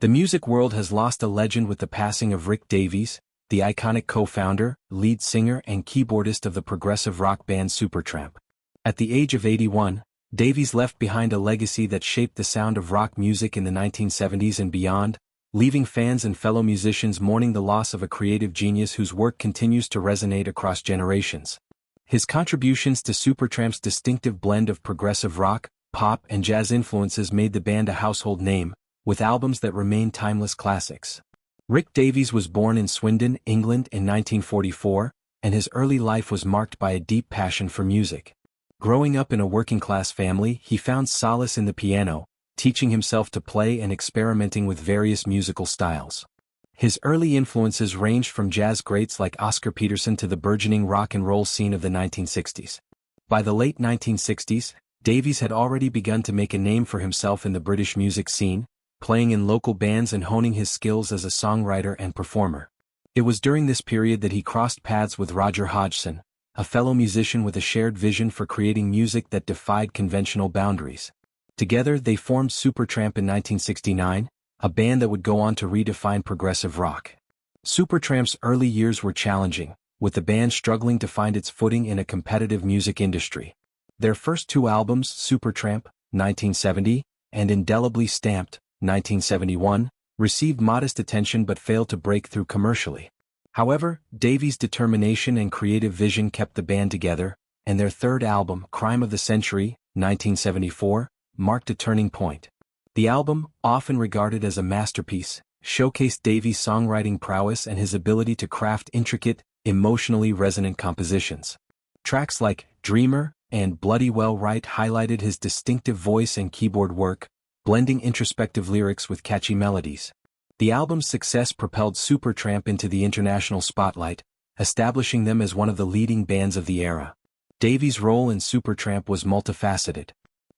The music world has lost a legend with the passing of Rick Davies, the iconic co-founder, lead singer and keyboardist of the progressive rock band Supertramp. At the age of 81, Davies left behind a legacy that shaped the sound of rock music in the 1970s and beyond, leaving fans and fellow musicians mourning the loss of a creative genius whose work continues to resonate across generations. His contributions to Supertramp's distinctive blend of progressive rock, pop and jazz influences made the band a household name, with albums that remain timeless classics. Rick Davies was born in Swindon, England in 1944, and his early life was marked by a deep passion for music. Growing up in a working-class family, he found solace in the piano, teaching himself to play and experimenting with various musical styles. His early influences ranged from jazz greats like Oscar Peterson to the burgeoning rock and roll scene of the 1960s. By the late 1960s, Davies had already begun to make a name for himself in the British music scene, playing in local bands and honing his skills as a songwriter and performer. It was during this period that he crossed paths with Roger Hodgson, a fellow musician with a shared vision for creating music that defied conventional boundaries. Together they formed Supertramp in 1969, a band that would go on to redefine progressive rock. Supertramp's early years were challenging, with the band struggling to find its footing in a competitive music industry. Their first two albums, Supertramp, 1970, and Indelibly Stamped, 1971, received modest attention but failed to break through commercially. However, Davies' determination and creative vision kept the band together, and their third album, Crime of the Century, 1974, marked a turning point. The album, often regarded as a masterpiece, showcased Davies' songwriting prowess and his ability to craft intricate, emotionally resonant compositions. Tracks like Dreamer and Bloody Well Right highlighted his distinctive voice and keyboard work, blending introspective lyrics with catchy melodies. The album's success propelled Supertramp into the international spotlight, establishing them as one of the leading bands of the era. Davies' role in Supertramp was multifaceted.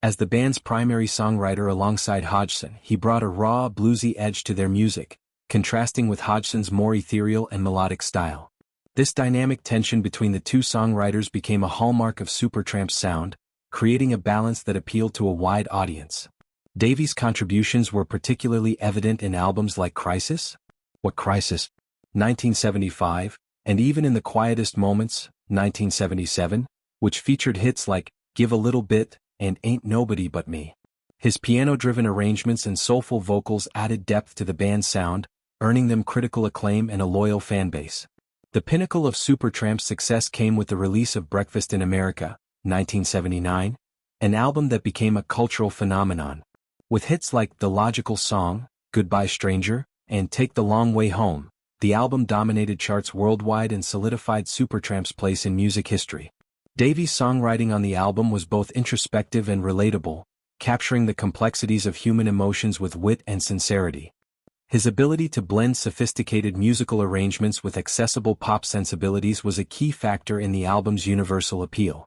As the band's primary songwriter alongside Hodgson, he brought a raw, bluesy edge to their music, contrasting with Hodgson's more ethereal and melodic style. This dynamic tension between the two songwriters became a hallmark of Supertramp's sound, creating a balance that appealed to a wide audience. Davies' contributions were particularly evident in albums like Crisis? What Crisis? 1975, and even in The Quietest Moments, 1977, which featured hits like Give a Little Bit and Ain't Nobody But Me. His piano-driven arrangements and soulful vocals added depth to the band's sound, earning them critical acclaim and a loyal fanbase. The pinnacle of Supertramp's success came with the release of Breakfast in America, 1979, an album that became a cultural phenomenon. With hits like The Logical Song, Goodbye Stranger, and Take the Long Way Home, the album dominated charts worldwide and solidified Supertramp's place in music history. Davies' songwriting on the album was both introspective and relatable, capturing the complexities of human emotions with wit and sincerity. His ability to blend sophisticated musical arrangements with accessible pop sensibilities was a key factor in the album's universal appeal.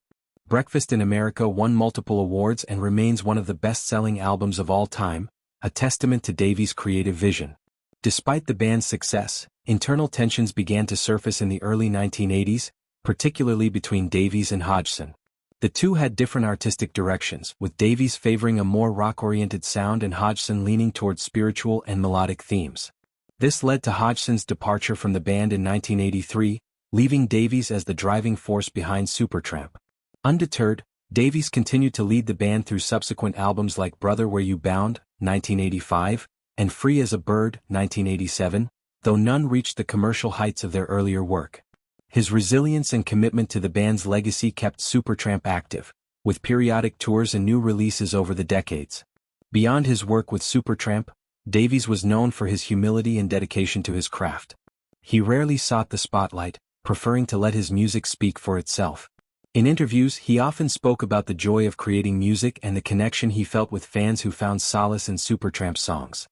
Breakfast in America won multiple awards and remains one of the best-selling albums of all time, a testament to Davies' creative vision. Despite the band's success, internal tensions began to surface in the early 1980s, particularly between Davies and Hodgson. The two had different artistic directions, with Davies favoring a more rock-oriented sound and Hodgson leaning towards spiritual and melodic themes. This led to Hodgson's departure from the band in 1983, leaving Davies as the driving force behind Supertramp. Undeterred, Davies continued to lead the band through subsequent albums like Brother Where You Bound, 1985, and Free as a Bird, 1987, though none reached the commercial heights of their earlier work. His resilience and commitment to the band's legacy kept Supertramp active, with periodic tours and new releases over the decades. Beyond his work with Supertramp, Davies was known for his humility and dedication to his craft. He rarely sought the spotlight, preferring to let his music speak for itself. In interviews, he often spoke about the joy of creating music and the connection he felt with fans who found solace in Supertramp's songs.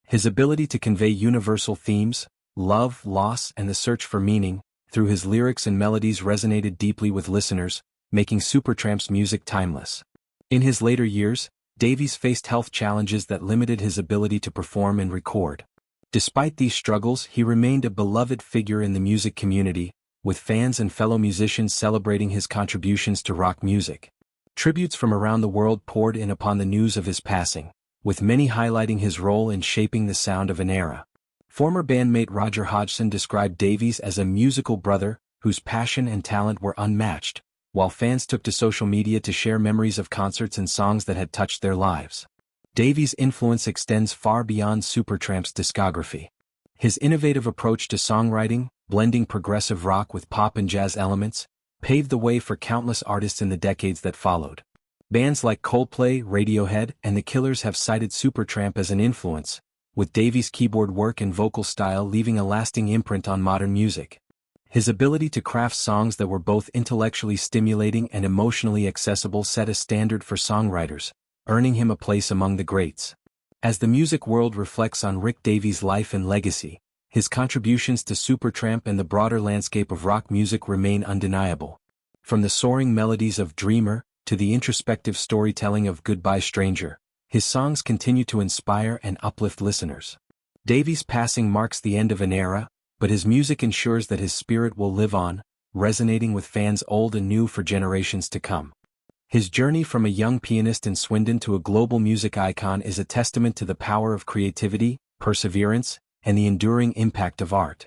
His ability to convey universal themes, love, loss, and the search for meaning, through his lyrics and melodies resonated deeply with listeners, making Supertramp's music timeless. In his later years, Davies faced health challenges that limited his ability to perform and record. Despite these struggles, he remained a beloved figure in the music community, with fans and fellow musicians celebrating his contributions to rock music. Tributes from around the world poured in upon the news of his passing, with many highlighting his role in shaping the sound of an era. Former bandmate Roger Hodgson described Davies as a musical brother whose passion and talent were unmatched, while fans took to social media to share memories of concerts and songs that had touched their lives. Davies' influence extends far beyond Supertramp's discography. His innovative approach to songwriting, blending progressive rock with pop and jazz elements, paved the way for countless artists in the decades that followed. Bands like Coldplay, Radiohead, and The Killers have cited Supertramp as an influence, with Davies' keyboard work and vocal style leaving a lasting imprint on modern music. His ability to craft songs that were both intellectually stimulating and emotionally accessible set a standard for songwriters, earning him a place among the greats. As the music world reflects on Rick Davies' life and legacy, his contributions to Supertramp and the broader landscape of rock music remain undeniable. From the soaring melodies of Dreamer to the introspective storytelling of Goodbye Stranger, his songs continue to inspire and uplift listeners. Davies' passing marks the end of an era, but his music ensures that his spirit will live on, resonating with fans old and new for generations to come. His journey from a young pianist in Swindon to a global music icon is a testament to the power of creativity, perseverance, and the enduring impact of art.